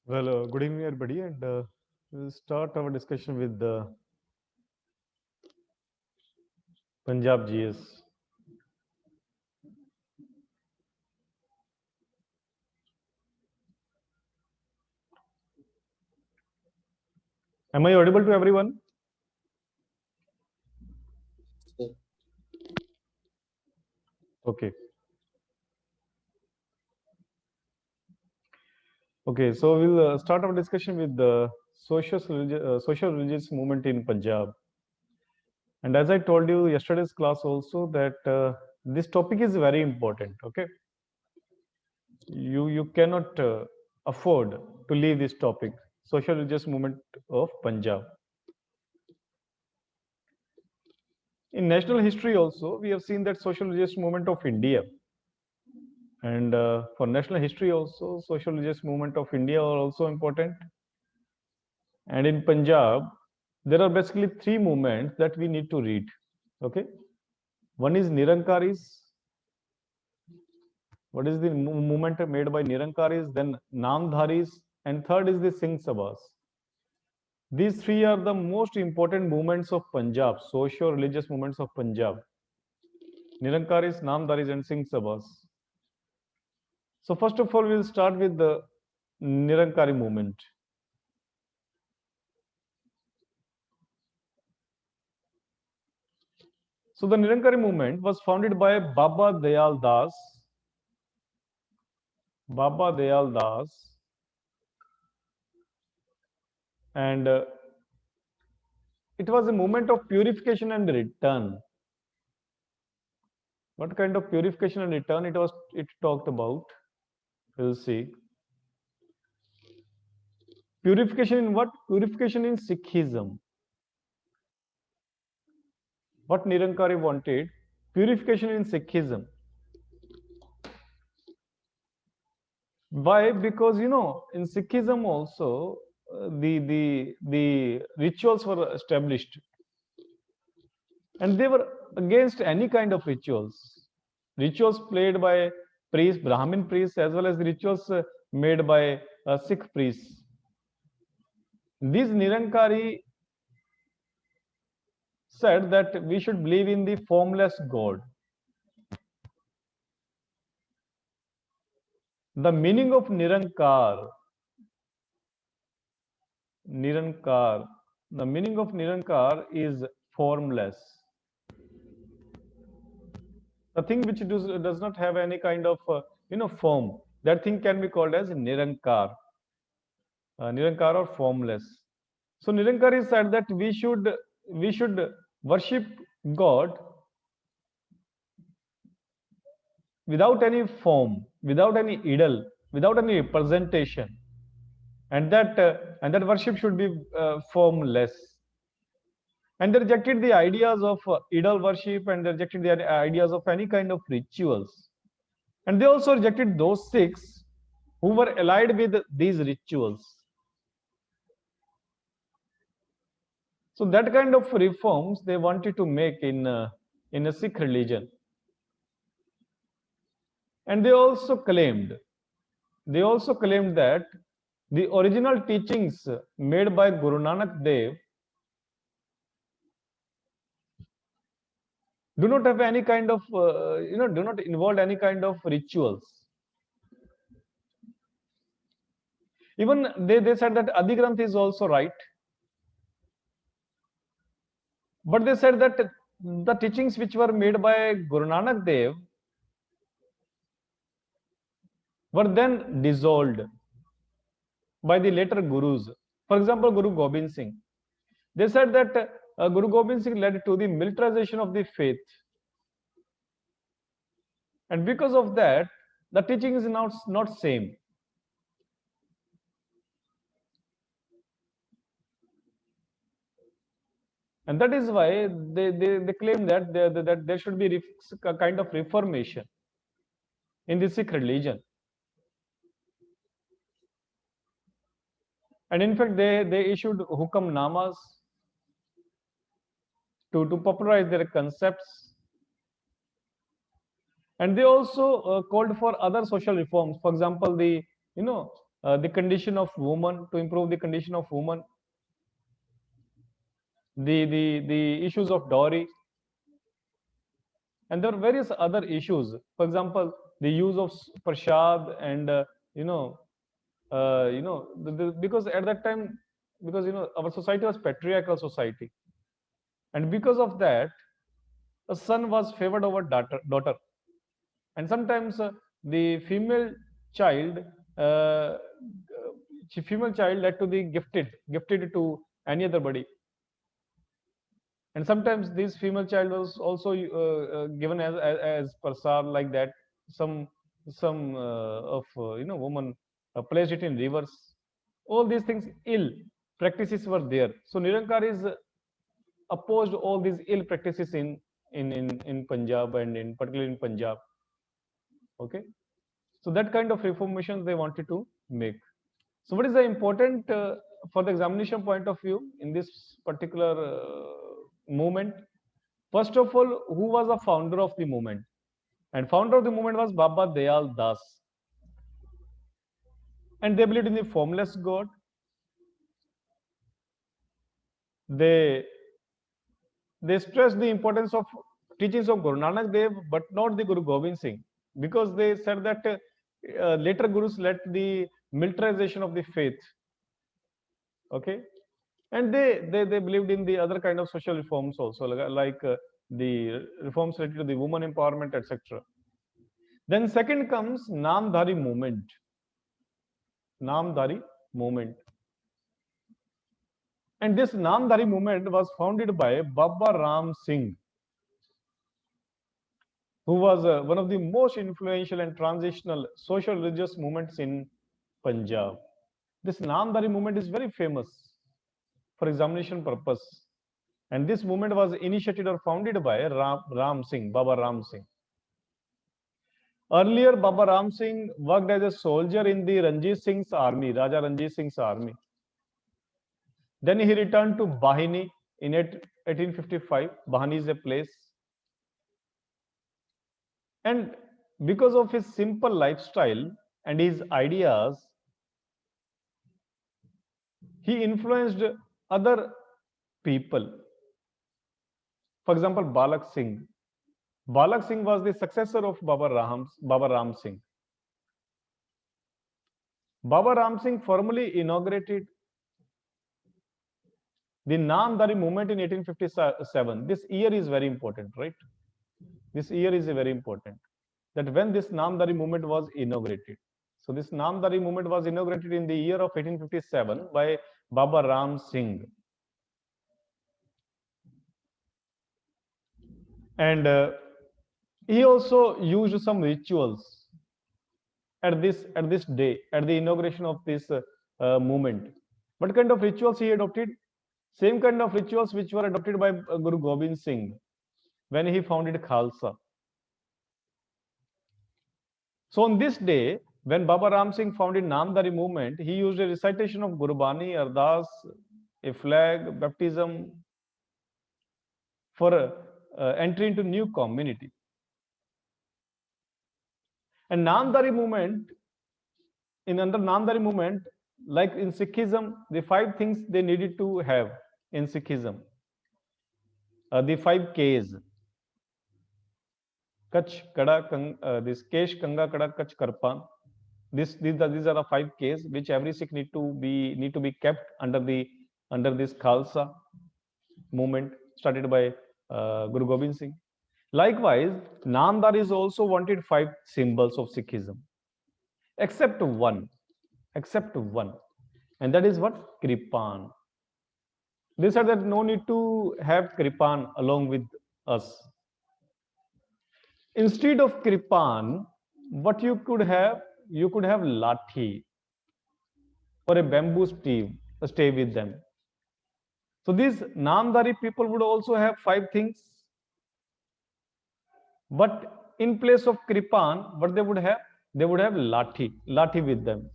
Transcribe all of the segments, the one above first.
Good evening, everybody, and we'll start our discussion with the Punjab GS. Am I audible to everyone? Okay. Okay, so we'll start our discussion with the social religious movement in Punjab. And as I told you yesterday's class also that this topic is very important. Okay, you cannot afford to leave this topic, social religious movement of Punjab. In national history also, we have seen that social religious movement of India. And for national history also, social religious movement of India are also important. And in Punjab, there are basically three movements that we need to read. Okay, one is Nirankaris. What is the movement made by Nirankaris? Then Namdharis, and third is the Singh Sabhas. These three are the most important movements of Punjab, social religious movements of Punjab. Nirankaris, Namdharis, and Singh Sabhas. So first of all, we'll start with the Nirankari movement. So the Nirankari movement was founded by Baba Dayal Das. Baba Dayal Das. And it was a movement of purification and return. What kind of purification and return it talked about? We'll see. Purification in what? Purification in Sikhism. What Nirankari wanted? Purification in Sikhism. Why? Because in Sikhism also the rituals were established, and they were against any kind of rituals played by priests, Brahmin priests, as well as the rituals made by Sikh priests. These Nirankari said that we should believe in the formless God. The meaning of Nirankar, the meaning of Nirankar is formless. The thing which does not have any kind of form, that thing can be called as Nirankar. Nirankar or formless. So Nirankari said that we should worship God without any form, without any idol, without any representation, and that worship should be formless. And they rejected the ideas of idol worship, and they rejected the ideas of any kind of rituals. And they also rejected those Sikhs who were allied with these rituals. So that kind of reforms they wanted to make in a Sikh religion. And they also claimed that the original teachings made by Guru Nanak Dev do not have any kind of do not involve any kind of rituals. Even they said that Adi Granth is also right, but they said that the teachings which were made by Guru Nanak Dev were then dissolved by the later gurus. For example, Guru Gobind Singh. They said that Guru Gobind Singh led to the militarization of the faith. And because of that, the teaching is now not same. And that is why they claim that there should be a kind of reformation in the Sikh religion. And in fact, they issued hukamnamas to popularize their concepts. And they also called for other social reforms. For example, the the condition of woman, to improve the condition of woman, the issues of dowry, and there are various other issues. For example, the use of prasad and you know because at that time, because our society was patriarchal society, and because of that, a son was favored over daughter, and sometimes the child uh, female child led to the gifted to any other body, and sometimes this female child was also given as prasad, like that. Some of woman placed it in rivers. All these things, ill practices were there. So Nirankar is opposed all these ill practices in Punjab, and in particularly in Punjab. Okay, so that kind of reformation they wanted to make. So what is the important for the examination point of view in this particular movement? First of all, who was the founder of the movement? And founder of the movement was Baba Dayal Das. And they believed in the formless God. They stressed the importance of teachings of Guru Nanak Dev, but not the Guru Gobind Singh, because they said that later Gurus led the militarization of the faith. Okay, and they believed in the other kind of social reforms also, like the reforms related to the woman empowerment, etc. Then second comes Namdhari movement. Namdhari movement. And this Namdhari movement was founded by Baba Ram Singh, who was one of the most influential and transitional social religious movements in Punjab. This Namdhari movement is very famous for examination purpose. And this movement was initiated or founded by Ram Singh, Baba Ram Singh. Earlier, Baba Ram Singh worked as a soldier in the Ranjit Singh's army, Raja Ranjit Singh's army. Then he returned to Bahini in 1855. Bahini is a place. And because of his simple lifestyle and his ideas, he influenced other people. For example, Balak Singh. Balak Singh was the successor of Baba Ram Singh. Baba Ram Singh formally inaugurated the Namdhari movement in 1857. This year is very important, right? This year is very important, that when this Namdhari movement was inaugurated. So this Namdhari movement was inaugurated in the year of 1857 by Baba Ram Singh. And he also used some rituals at this day, at the inauguration of this movement. What kind of rituals he adopted? Same kind of rituals which were adopted by Guru Gobind Singh when he founded Khalsa. So on this day, when Baba Ram Singh founded Namdhari movement, he used a recitation of Gurbani, Ardas, a flag, baptism for entry into new community. And Namdhari movement, under Namdhari movement, like in Sikhism, the 5 things they needed to have in Sikhism, the 5 Ks. Kach, Kada, this Kesh, Kanga, Kada, Kach, Karpan. These are the 5 Ks which every Sikh need to be kept under this Khalsa movement started by Guru Gobind Singh. Likewise, Namdar is also wanted 5 symbols of Sikhism, except one, and that is what? Kripan. They said that no need to have Kripan along with us. Instead of Kripan, what you could have lathi or a bamboo stay with them. So these Namdari people would also have 5 things, but in place of Kripan, what they would have? They would have lathi with them.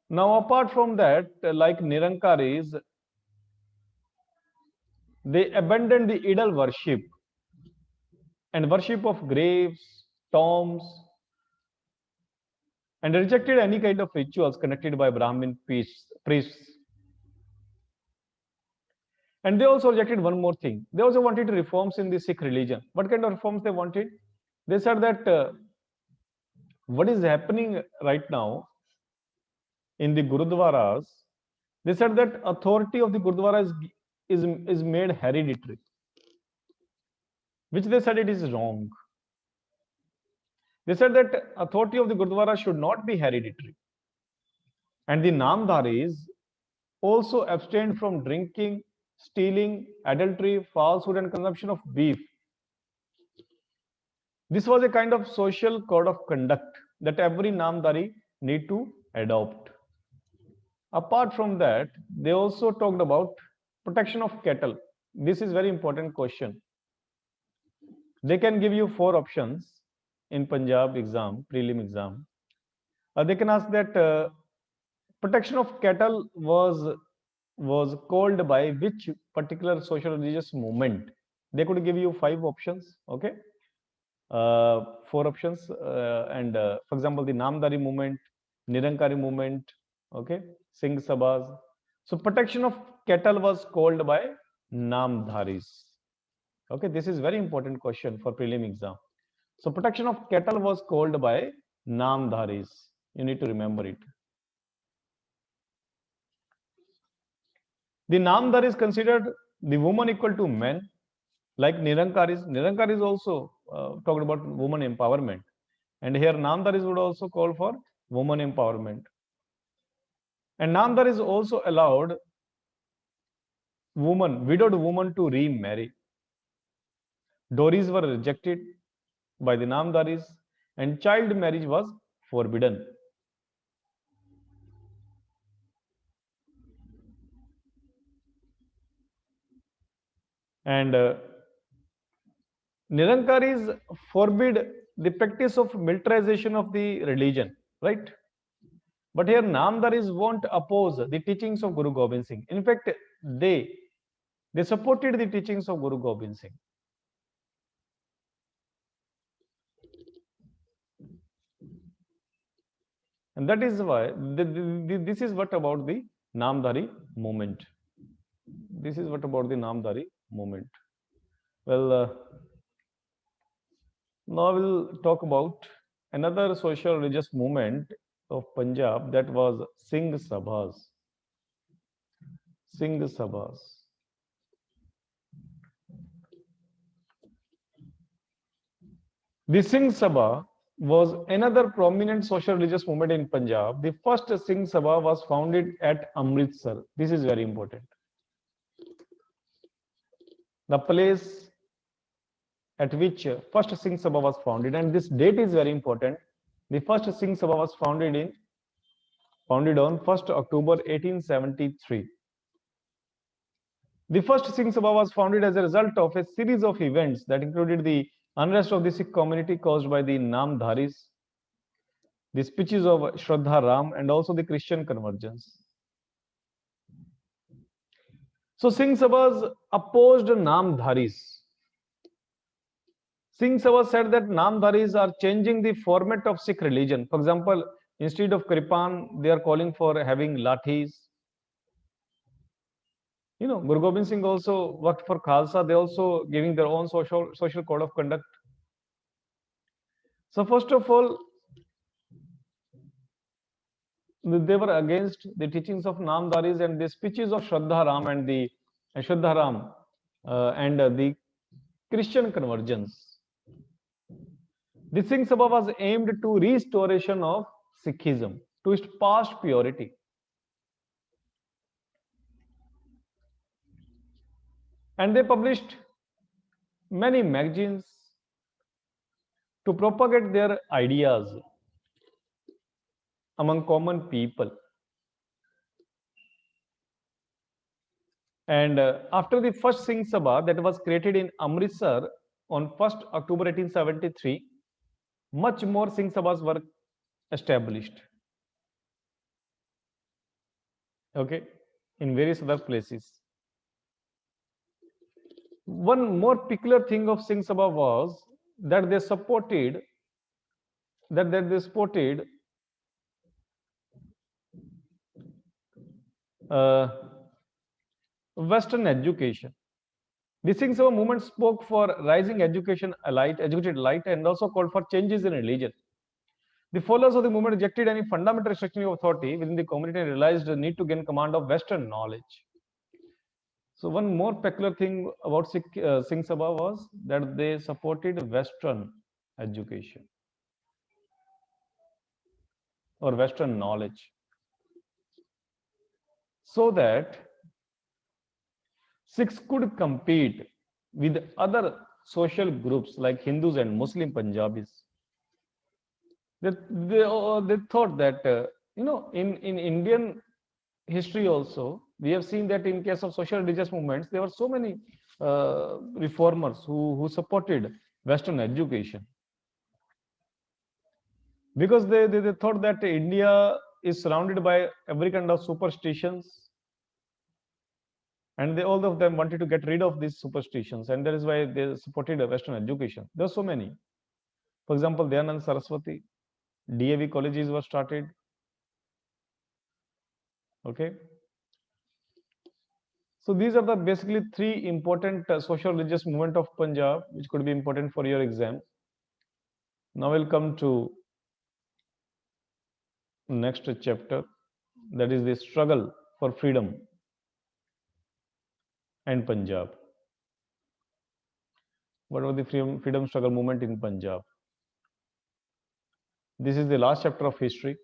Now, apart from that, like Nirankaris, they abandoned the idol worship and worship of graves, tombs, and rejected any kind of rituals conducted by Brahmin priests. And they also rejected one more thing. They also wanted reforms in the Sikh religion. What kind of reforms they wanted? They said that what is happening right now in the Gurudwaras, they said that authority of the Gurudwara is made hereditary, which they said it is wrong. They said that authority of the Gurudwara should not be hereditary. And the Namdharis also abstained from drinking, stealing, adultery, falsehood, and consumption of beef. This was a kind of social code of conduct that every Namdhari need to adopt. Apart from that, they also talked about protection of cattle. This is very important question. They can give you 4 options in Punjab exam, prelim exam. They can ask that protection of cattle was called by which particular social religious movement? They could give you 5 options. Okay, 4 options, and for example, the Namdhari movement, Nirankari movement, okay, Singh Sabhas. So protection of cattle was called by Namdharis. Okay, this is very important question for prelim exam. So protection of cattle was called by Namdharis. You need to remember it. The Namdhar is considered the woman equal to men, like Nirankaris. Nirankaris also talked about woman empowerment, and here Namdharis would also call for woman empowerment. And Namdhar is also allowed widowed woman to remarry. Dowries were rejected by the Namdharis, and child marriage was forbidden. And Nirankaris forbid the practice of militarization of the religion, right? But here Namdharis won't oppose the teachings of Guru Gobind Singh. In fact, they supported the teachings of Guru Gobind Singh. And that is why this is what about the Namdhari movement. This is what about the Namdhari movement. Well, now we'll talk about another social religious movement of Punjab, that was Singh Sabhas. Singh Sabhas. The Singh Sabha was another prominent social religious movement in Punjab. The first Singh Sabha was founded at Amritsar. This is very important. The place at which first Singh Sabha was founded, and this date is very important. The first Singh Sabha was founded on 1st October 1873. The first Singh Sabha was founded as a result of a series of events that included the unrest of the Sikh community caused by the Namdharis, the speeches of Shraddha Ram, and also the Christian convergence. So Singh Sabhas opposed Namdharis. Singh Sabha said that Namdharis are changing the format of Sikh religion. For example, instead of Kripan, they are calling for having lathis. You know, Guru Gobind Singh also worked for Khalsa. They also giving their own social code of conduct. So first of all, they were against the teachings of Namdharis and the speeches of Shraddha Ram and the the Christian convergence. The Singh Sabha was aimed to restoration of Sikhism to its past purity. And they published many magazines to propagate their ideas among common people. And after the first Singh Sabha that was created in Amritsar on 1st October 1873, much more Singh Sabhas were established. Okay, in various other places. One more peculiar thing of Singh Sabha was that they supported Western education. The Singh Sabha movement spoke for rising educated elite, and also called for changes in religion. The followers of the movement rejected any fundamental restriction of authority within the community and realized the need to gain command of Western knowledge. So one more peculiar thing about Singh Sabha was that they supported Western education or Western knowledge, so that Sikhs could compete with other social groups like Hindus and Muslim Punjabis. They thought that, in Indian history also, we have seen that in case of social religious movements, there were so many reformers who supported Western education, because they thought that India is surrounded by every kind of superstitions, and all of them wanted to get rid of these superstitions, and that is why they supported Western education. There are so many. For example, Dayanand Saraswati, DAV colleges were started. Okay. So these are the basically three important social religious movement of Punjab, which could be important for your exam. Now we'll come to next chapter, that is the struggle for freedom and Punjab. What was the freedom struggle movement in Punjab? This is the last chapter of history.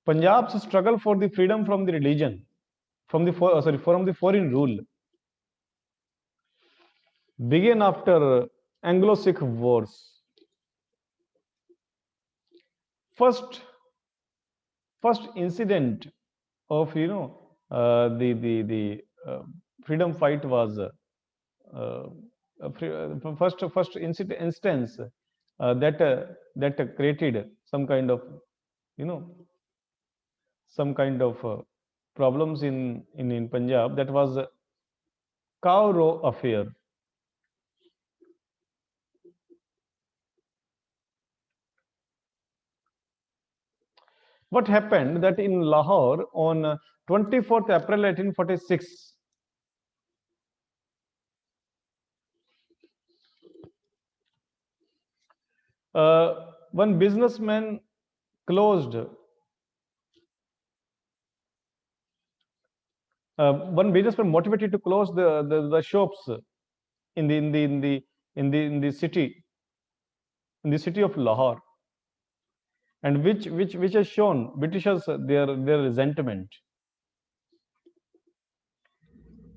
Punjab's struggle for the freedom from the religion, from the foreign rule, began after Anglo-Sikh wars. First incident of the freedom fight was first instance that created some kind of problems in Punjab. That was Cow Row affair. What happened that in Lahore on 24th April 1846, one businessman closed. One businessman motivated to close the shops in the city of Lahore, and which has shown Britishers their resentment.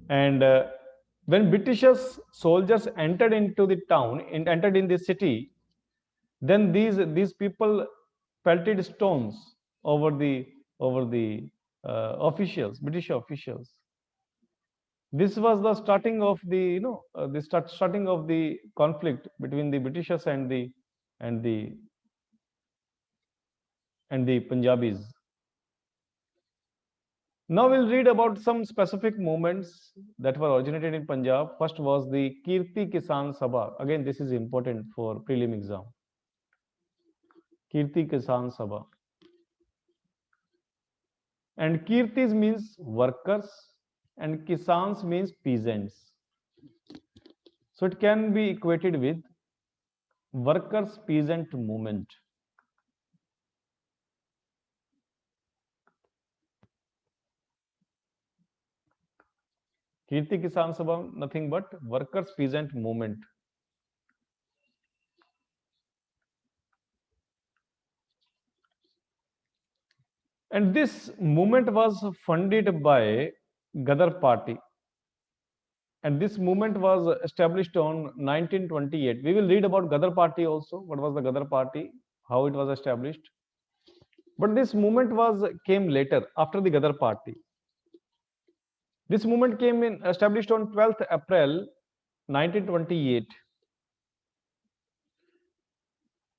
And when Britishers soldiers entered into the town, entered in the city, then these people pelted stones over the officials, British officials. This was the starting of the starting of the conflict between the Britishers and the Punjabis. Now we'll read about some specific movements that were originated in Punjab. First was the Kirti Kisan Sabha. Again, this is important for prelim exam. Kirti Kisan Sabha. And Kirtis means workers and Kisans means peasants. So it can be equated with workers peasant movement. Kirti Kisan Sabha, nothing but workers peasant movement. And this movement was funded by Gadar Party. And this movement was established on 1928. We will read about Gadar Party also. What was the Gadar Party? How it was established? But this movement came later, after the Gadar Party. This movement came in established on 12th April 1928.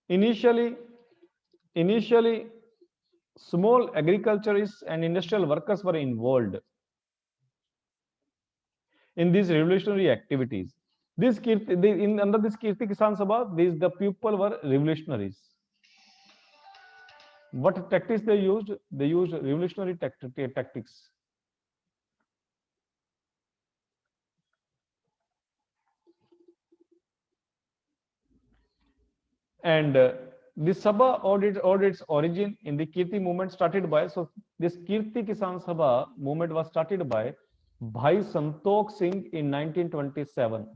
Initially, small agriculturists and industrial workers were involved in these revolutionary activities. Under this Kirti Kisan Sabha, the people were revolutionaries. What tactics they used? They used revolutionary tactics. And this Sabha owed its origin in the Kirti movement started by, so this Kirti Kisan Sabha movement was started by Bhai Santokh Singh in 1927.